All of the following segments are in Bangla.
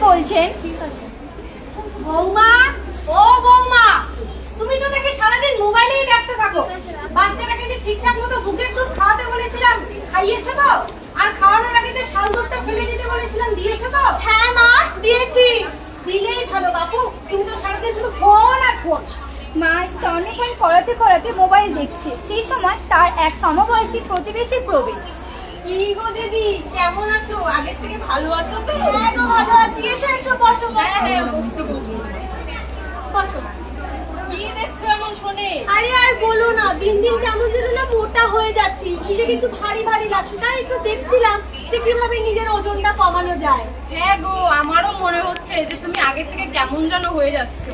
বলছেন। বৌমা, ও বৌমা, তুমি তো দেখি সারাদিন মোবাইলেই ব্যস্ত থাকো। বাচ্চাটাকে যে ঠিকঠাক মতো বুকের দুধ খাওয়াতে বলেছিলাম, খাইয়েছো তো? আর খাওয়ানোর আগে যে শাল দুধটা ফেলে দিতে বলেছিলাম, দিয়েছো তো? হ্যাঁ মা, দিয়েছি। দিলেই ভালো বাপু, তুমি তো সারাদিন শুধু ফোন আর ফোন। মা স্তন্যপান করাতে করাতে মোবাইল দেখছে, সেই সময় তার এক সমবয়সী প্রতিবেশীর প্রবেশ। কি গো দিদি, কেমন আছো? আগের থেকে ভালো আছো তো? হ্যাঁ গো, ভালো আছি। এসো এসো, বসো বসো। বসো। কি দেখছো এমন ফোনে? আরে আর বলো না, দিন দিন কেমন যেন না মোটা হয়ে যাচ্ছি, নিজেকে একটু ভারী ভারী লাগছে, তাই একটু দেখছিলাম যে কিভাবে নিজের ওজনটা কমানো যায়। হ্যাঁ গো, আমারও মনে হচ্ছে যে তুমি আগের থেকে কেমন যেন হয়ে যাচ্ছে।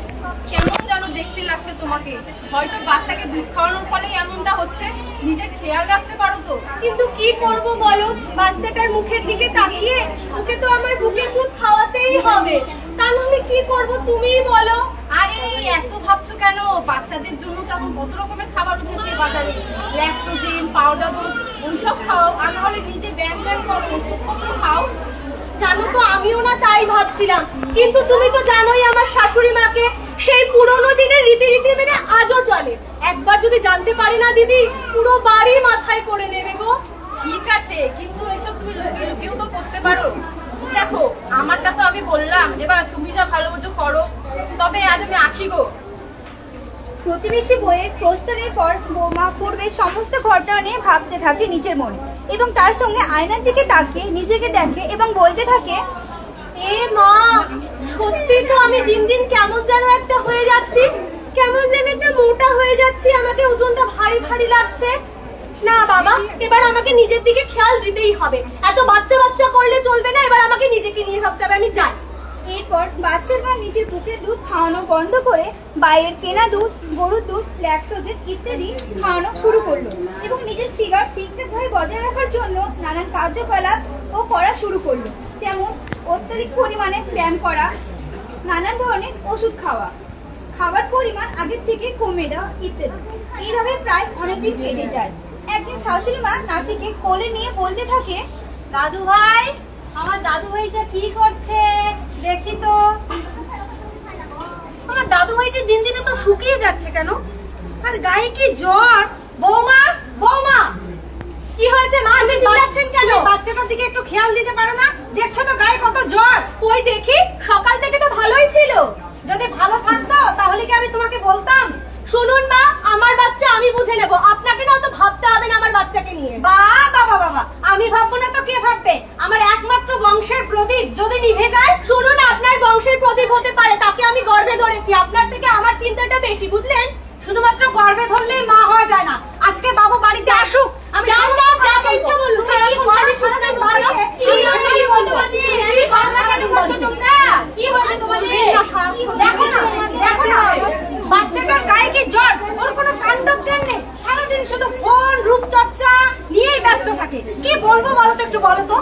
কেমন যেন দেখতে লাগছে তোমাকে। হয়তো বাচ্চাকে দুধ খাওয়ানোর ফলে এমনটা হচ্ছে, নিজে খেয়াল রাখতে পারো তো। কিন্তু কি করব বলো, বাচ্চাটার মুখের দিকে তাকিয়ে ওকে তো আমার বুকের দুধ খাওয়াতেই হবে। তাহলে কি করব তুমিই বলো। আরে এত ভাবছো কেন? বাচ্চাদের জন্য তেমন কত রকমের খাবার উঠেছে বাজারে। ল্যাকটোজেন, পাউডার দুধ, ওইসব খাও। আর নাহলে নিজে ব্যায়াম করো, ওষুধপত্র খাও। জানো তো, আমিও না তাই ভাবছিলাম, কিন্তু তুমি তো জানোই আমার শাশুড়ি মাকে, সেই পুরোনো দিনের রীতি মেনে আজও চলে। একবার যদি জানতে পারি না দিদি, পুরো বাড়ি মাথায় করে নেবে গো। ঠিক আছে, কিন্তু এসব তুমি লুকিয়ে লুকিয়েও তো করতে পারো। দেখো, আমারটা তো আমি বললাম, এবার তুমি যা ভালো বোঝো করো। তবে আজ আমি আসি গো। প্রতিবেশী বইয়ের প্রস্থানের পর বৌমা পূর্বে সমস্ত ঘটনা নিয়ে ভাবতে থাকে নিজের মনে, এবং তার সঙ্গে আয়নার দিকে তাকিয়ে নিজেকে দেখে এবং বলতে থাকে, এ মা, সত্যি তো আমি দিন দিন কেমন যেন একটা হয়ে যাচ্ছি, কেমন যেন একটা মোটা হয়ে যাচ্ছি, আমাকে ওজনটা ভারী ভারী লাগছে। না বাবা, এবার আমাকে নিজের দিকে খেয়াল দিতেই হবে, এত বাচ্চা বাচ্চা করলে চলবে না, এবার আমাকে নিজেকে নিয়ে ভাবতে হবে। আমি যাই। এরপর বাচ্চার মা নিজের বুকের দুধ খাওয়ানো বন্ধ করে বাইরের কেনা দুধ, গরুর দুধ, ল্যাকটোজেন ইত্যাদি খাওয়ানো শুরু করলো, এবং নিজের ফিগার ঠিকঠাকভাবে বজায় রাখার জন্য নানান কার্যকলাপ ও করা শুরু করলো, যেমন অত্যধিক পরিমাণে ব্যায়াম করা, নানান ধরনের ওষুধ খাওয়া, খাবার পরিমাণ আগের থেকে কমে দেওয়া ইত্যাদি। এইভাবে প্রায় অনেকদিন কেটে যায়। একদিন শাশুড়ি মা নাতিকে কোলে নিয়ে বলতে থাকে, দাদু ভাই, আমার দাদু ভাইটা কি করছে দেখি তো। আমার দাদু ভাইটা দিন দিনে তো শুকিয়ে যাচ্ছে কেন? আর গায়ে কি জ্বর? বৌমা, বৌমা, কি হয়েছে মা, আপনি চিল্লাচ্ছেন কেন? বাচ্চাটার দিকে একটু খেয়াল দিতে পারো না? দেখছো তো গায়ে কত জ্বর। ওই দেখি, সকাল থেকে তো ভালোই ছিল। যদি ভালো থাকতো তাহলে কি আমি তোমাকে বলতাম? শুনুন মা, আমার বাচ্চা আমি বুঝে নেবো, আপনাকে না তো ভাবতে হবে না আমার বাচ্চাকে নিয়ে। বাবা বাবা, আমি ভাববো না তো কে ভাববে? আমার একমাত্র বংশের প্রদীপ যদি নিভে যায়। শুনুন, আপনার বংশের প্রদীপ হতে পারে, তাকে আমি গর্ভে ধরেছি, আপনার থেকে আমার চিন্তাটা বেশি, বুঝলেন? শুধুমাত্র গর্ভে ধরলেই মা হওয়া যায় না। আজকে বাবু বাড়িতে আসুক, আমি যাকে ইচ্ছা বলুন। সারাদিন বাড়িতে কি হয়েছে তোমাদের? দেখো না, দেখো না, বাচ্চাটার গায়ে কি জ্বর, ওর কোনো কাণ্ডব জ্ঞান নেই। সারাদিন শুধু ফোন, রূপচর্চা নিয়েই ব্যস্ত থাকে। কি বলবো বলো তো, একটু বলো তো।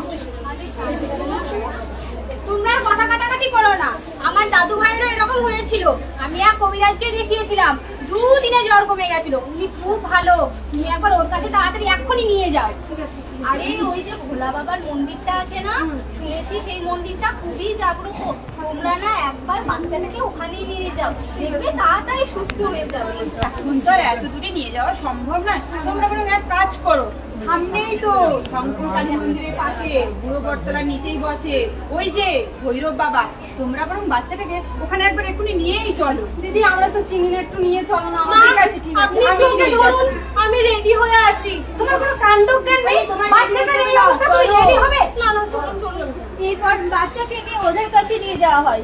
তোমরা কথা কাটাকাটি করো না, আমার দাদু ভাইয়েরও এরকম হয়েছিল। আমি এক কবিরাজকে দেখিয়েছিলাম, 2 দিনে জ্বর কমে গেছিল। উনি খুব ভালো, তুমি একবার ওর কাছে তাড়াতাড়ি এক্ষুনি নিয়ে যাও। ঠিক আছে। আরে ওই যে ভোলা বাবার মন্দিরটা আছে না, শুনেছি সেই মন্দিরটা খুবই জাগ্রত। তোমরা না একবার বাচ্চাটাকে ওখানেই নিয়ে যাও, দেখবে তাড়াতাড়ি সুস্থ হয়ে যাবে। এখন তো আর এত দূরে নিয়ে যাওয়া সম্ভব নয়। তোমরা কোনো এক কাজ করো, সামনেই তো শঙ্কর কালী মন্দিরের পাশে বুড়ো বটতলার নিচেই বসে ওই যে ভৈরব বাবা, তোমরা বরং বাচ্চাটাকে ওখানে একবার এক্ষুনি নিয়েই চলো। দিদি, আমরা তো চিনি না, একটু নিয়ে চলো না। ঠিক আছে, ঠিক আছে, আপনি আমি ওকে নিয়ে ধরুন, যাচ্ছি। আমি রেডি হয়ে আসি। তোমার কোনো কাণ্ডব জ্ঞান নেই। বাচ্চাটার এই অবস্থা, তুমি রেডি হবে? না না, চলুন চলুন। এরপর বাচ্চাকে নিয়ে ওদের কাছে নিয়ে যাওয়া হয়।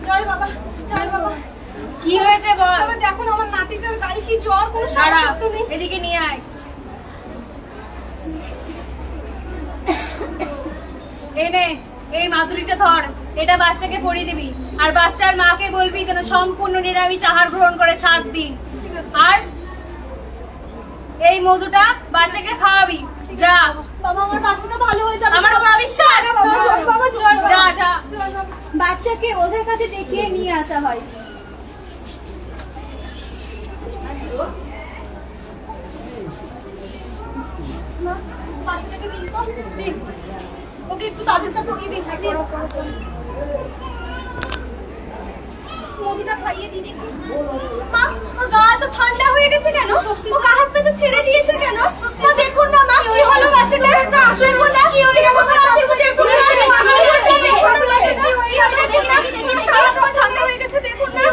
জয় বাবা, জয় বাবা। কি হয়েছে বল? বাবা দেখুন, আমার নাতিটার গায়ে কি জ্বর, কোনো দাঁড়া, সমস্যা তো নেই। এদিকে নিয়ে আয়। এই নে, এই মাদুরিটা ধর, এটা বাচ্চাকে পরিয়ে দিবি। আর বাচ্চার মাকে বলবি যেন সম্পূর্ণ নিরামিষ আহার গ্রহণ করে 7 দিন। আর এই মধুটা বাচ্চাকে খাওয়াবি। যা বাবা, আমার বাচ্চাটা ভালো হয়ে যাবে। আমার উপর অবিশ্বাস। বাবা, জয় বাবা। যা যা। বাচ্চাকে ওদের কাছে দেখিয়ে নিয়ে আসা হয়। না, বাচ্চাটাকে দিন তো, দিন। ওকে একটু তাদের সাথে দিয়ে দিন, দিন। মধুটা খাইয়ে দিন একটু। মা, ওর গা তো ঠান্ডা হয়ে গেছে কেন? ও গা হাত পা তো ছেড়ে দিয়েছে কেন? মা দেখুন না মা, কি হলো বাচ্চাটা? আসুন না, কি হলো বাচ্চাটা? দেখুন না, ঠান্ডা হয়ে গেছে, দেখুন না।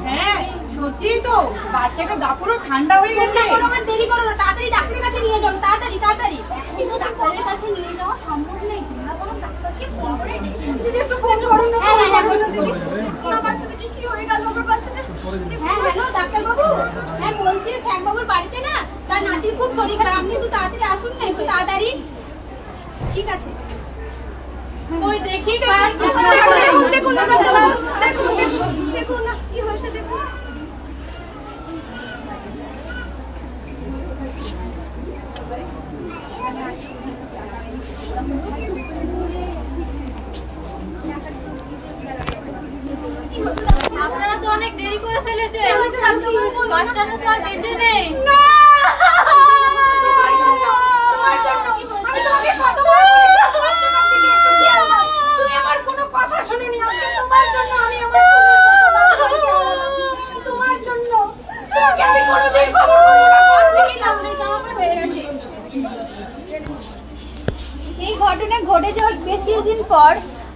হ্যাঁ সত্যিই তো, বাচ্চাটা গা পুরো ঠান্ডা হয়ে গেছে। দেরি করো না, তাড়াতাড়ি ডাক্তারের কাছে নিয়ে যাও, তাড়াতাড়ি তাড়াতাড়ি। কিন্তু ডাক্তারের কাছে নিয়ে যাওয়া সম্ভব নেই, তোমরা কোনো ডাক্তারকে ফোন করে ডেকে নিও। দিদি একটু ফোন করো না। হ্যাঁ হ্যাঁ করছি দিদি। না বাচ্চাটাকে কি হয়ে গেল আমার বাচ্চাটা? হ্যাঁ হ্যালো ডাক্তারবাবু, হ্যাঁ বলছি শ্যামবাবুর বাড়িতে না তার নাতির খুব শরীর খারাপ, আপনি একটু তাড়াতাড়ি আসুন না, একটু তাড়াতাড়ি। ঠিক আছে। ওই দেখি দেখুন দেখুন না ডাক্তারবাবু, দেখুন দেখুন দেখুন না কি হয়েছে দেখুন। আপনারা তো অনেক দেরি করে ফেলেছেন, বাচ্চাটা তো আর বেঁচে নেই। তুমি আমার কোনো কথা শুনোনি, আজকে তোমার জন্য আমি আমার তোমার জন্য তোমাকে আমি কোনোদিন ক্ষমা করবো না, কোনোদিন না। হয়ে গেছে। এই ঘটনা ঘটে যাওয়ার বেশ কিছুদিন পর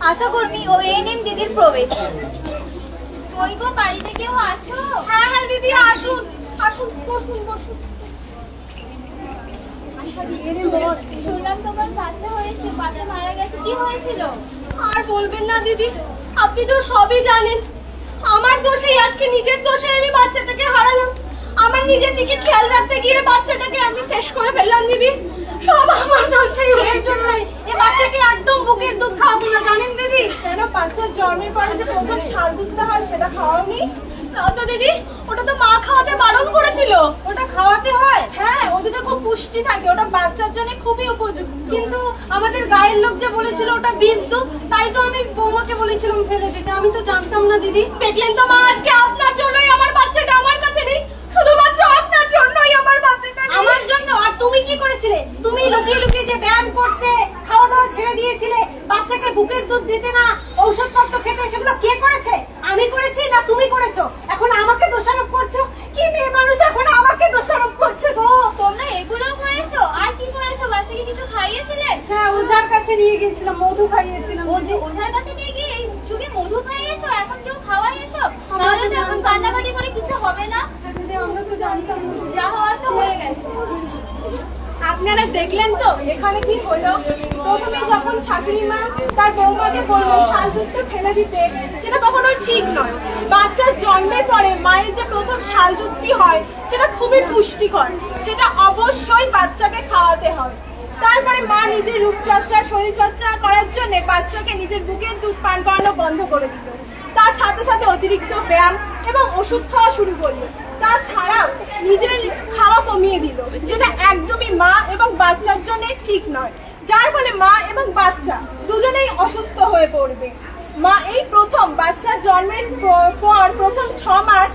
আশাকর্মী ও এএনএম দিদির প্রবেশ। ওই গো বাড়িতে কেউ আছো? হ্যাঁ হ্যাঁ দিদি আসুন আসুন, বসুন বসুন। শুনলাম তোমার বাচ্চা হয়েছে, বাচ্চা মারা গেছে, কি হয়েছিল? আর বলবেন না দিদি, আপনি তো সবই জানেন। আমার দোষেই, আজকে নিজের দোষে আমি বাচ্চাটাকে হারালাম। আমার নিজের দিকে খেয়াল রাখতে গিয়ে বাচ্চাটাকে আমি শেষ করে ফেললাম দিদি। সব আমার দোষেই, এর জন্যই এই বাচ্চাকে একদম বুকের দুধ খাওয়াবো না, জানেন দিদি? কেন বাচ্চার জন্মের পরে যে প্রথম শাল দুধটা হয় সেটা খাওয়াওনি? না তো দিদি, ওটা তো মা খাওয়াতে বারণ করেছিল। ওটা খাওয়াতে হয়? হ্যাঁ, ওতে তো খুব পুষ্টি থাকে, ওটা বাচ্চার জন্য খুবই উপযুক্ত। কিন্তু আমাদের গায়ের লোক যে বলেছিল ওটা বীজ দুধ, তাই তো আমি বৌমাকে বলেছিলাম ফেলে দিতে। আমি তো জানতাম না দিদি। দেখলেন তো মা, আজকে আপনার জন্যই আমার বাচ্চাটা আমার কাছে নেই, শুধুমাত্র আপনার জন্যই আমার বাচ্চাটা নেই। আমার জন্য? আর তুমি কি করেছিলে? তুমি লুকিয়ে লুকিয়ে যে ব্যায়াম করতে, খাওয়া দাওয়া ছেড়ে দিয়েছিলে, বাচ্চাকে বুকের দুধ দিতে না, ঔষধপত্র খেতে, সেগুলো কে করেছে? আমি করেছি না তুমি করেছো? এখন আমাকে দোষারোপ করছো? কি মেয়ে মানুষ এখন আমাকে দোষারোপ করছে গো? তোমরা এগুলো করেছো? আর কি করেছো? বাচ্চাকে কিছু খাইয়েছিলে? হ্যাঁ, ওঝার কাছে নিয়ে গেছিলাম, মধু খাইয়েছিলাম। ওঝার কাছে নিয়ে গিয়ে এই যুগে মধু খাইয়েছো? এখন কেউ খাওয়াই এসব? তাহলে তো এখন কান্নাকাটি করে কিছু হবে না। আমরা তো জানতাম না। যা হওয়ার তো হয়ে গেছে। আপনারা দেখলেন তো এখানে কি হলো? প্রথমে যখন শাশুড়ি মা তার বৌমাকে বললো শাল দুধটা ফেলে দিতে, সেটা কখনো ঠিক নয়। বাচ্চার জন্মের পরে মায়ের যে প্রথম শাল দুধটি হয় সেটা খুবই পুষ্টিকর, সেটা অবশ্যই বাচ্চাকে খাওয়াতে হবে। তারপরে মা নিজের রূপচর্চা, শরীরচর্চা করার জন্য বাচ্চাকে নিজের বুকের দুধ পান করানো বন্ধ করে দিল। তার সাথে সাথে অতিরিক্ত ব্যায়াম এবং ওষুধ খাওয়া শুরু করলো। তাছাড়াও নিজের খাওয়া কমিয়ে দিল, যেটা একদমই মা এবং বাচ্চার জন্য ঠিক নয়, যার ফলে মা এবং বাচ্চা দুজনেই অসুস্থ হয়ে পড়বে। মা এই প্রথম বাচ্চার জন্মের পর প্রথম 6 মাস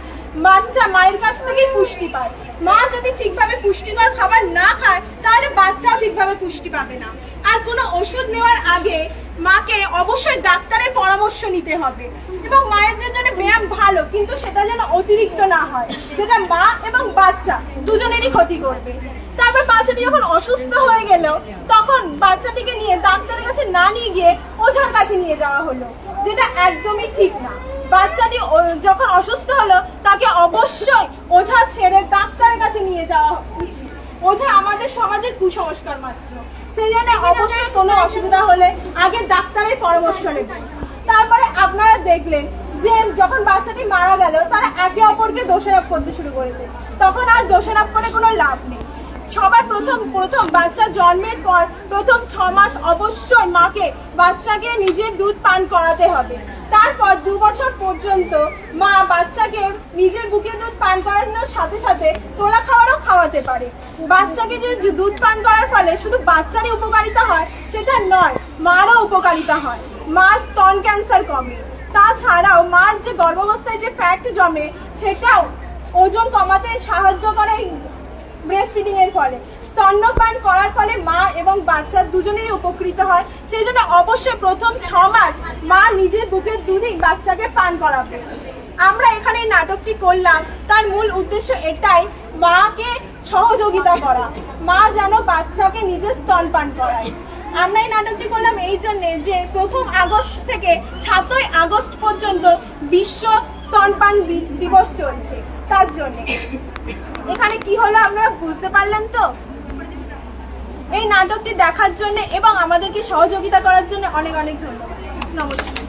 বাচ্চা মায়ের কাছ থেকেই পুষ্টি পায়। মা যদি ঠিকভাবে পুষ্টিকর খাবার না খায় তাহলে বাচ্চাও ঠিকভাবে পুষ্টি পাবে না। আর কোনো ওষুধ নেওয়ার আগে মাকে অবশ্যই ডাক্তারের পরামর্শ নিতে হবে। এবং মায়েদের জন্য ব্যায়াম ভালো, কিন্তু সেটা যেন অতিরিক্ত না হয়, যেটা মা এবং বাচ্চা দুজনেরই ক্ষতি করবে। তারপর বাচ্চাটি যখন অসুস্থ হয়ে গেল, তখন বাচ্চাটিকে নিয়ে ডাক্তারের কাছে না নিয়ে গিয়ে ওঝার কাছে নিয়ে যাওয়া হলো, যেটা একদমই ঠিক না। বাচ্চাটি যখন অসুস্থ হলো তাকে অবশ্যই ওঝা ছেড়ে ডাক্তারের কাছে নিয়ে যাওয়া উচিত। ওঝা আমাদের সমাজের কুসংস্কার মাত্র, সেই জন্য অবশ্যই কোনো অসুবিধা হলে আগে ডাক্তারের পরামর্শ নেবেন। তারপরে আপনারা দেখলেন যে যখন বাচ্চাটি মারা গেল তারা একে অপরকে দোষারোপ করতে শুরু করেছে, তখন আর দোষারোপ করে কোনো লাভ নেই। সবার প্রথম বাচ্চা জন্মের পর প্রথম 6 মাস অবশ্যই মাকে বাচ্চাকে নিজের দুধ পান করাতে হবে। তারপর 2 বছর পর্যন্ত মা বাচ্চাকে নিজের বুকের দুধ পান করানোর সাথে সাথে তোলা খাবারও খাওয়াতে পারে। বাচ্চাকে যে দুধ পান করার ফলে শুধু বাচ্চারই উপকারিতা হয় সেটা নয়, মারও উপকারিতা হয়। মার স্তন ক্যান্সার কমে। তাছাড়াও মার যে গর্ভাবস্থায় যে ফ্যাট জমে সেটাও ওজন কমাতে সাহায্য করে ব্রেস্ট ফিডিং এর ফলে। স্তন্যপান করার ফলে মা এবং বাচ্চা দুজনেরই উপকৃত হয়। সেই জন্য অবশ্যই প্রথম 6 মাস মা নিজের বুকের দুধই বাচ্চাকে পান করাবে। আমরা এখানে এই নাটকটি করলাম, তার মূল উদ্দেশ্য এটাই, মাকে সহযোগিতা করা, মা যেন বাচ্চাকে নিজের স্তনপান করায়। আমরা এই নাটকটি করলাম এই জন্যে যে 1 আগস্ট থেকে 7 আগস্ট পর্যন্ত বিশ্ব স্তনপান দিবস চলছে, তার জন্য। এখানে কি হলো আপনারা বুঝতে পারলেন তো? এই নাটকটি দেখার জন্য এবং আমাদেরকে সহযোগিতা করার জন্য অনেক অনেক ধন্যবাদ। নমস্কার।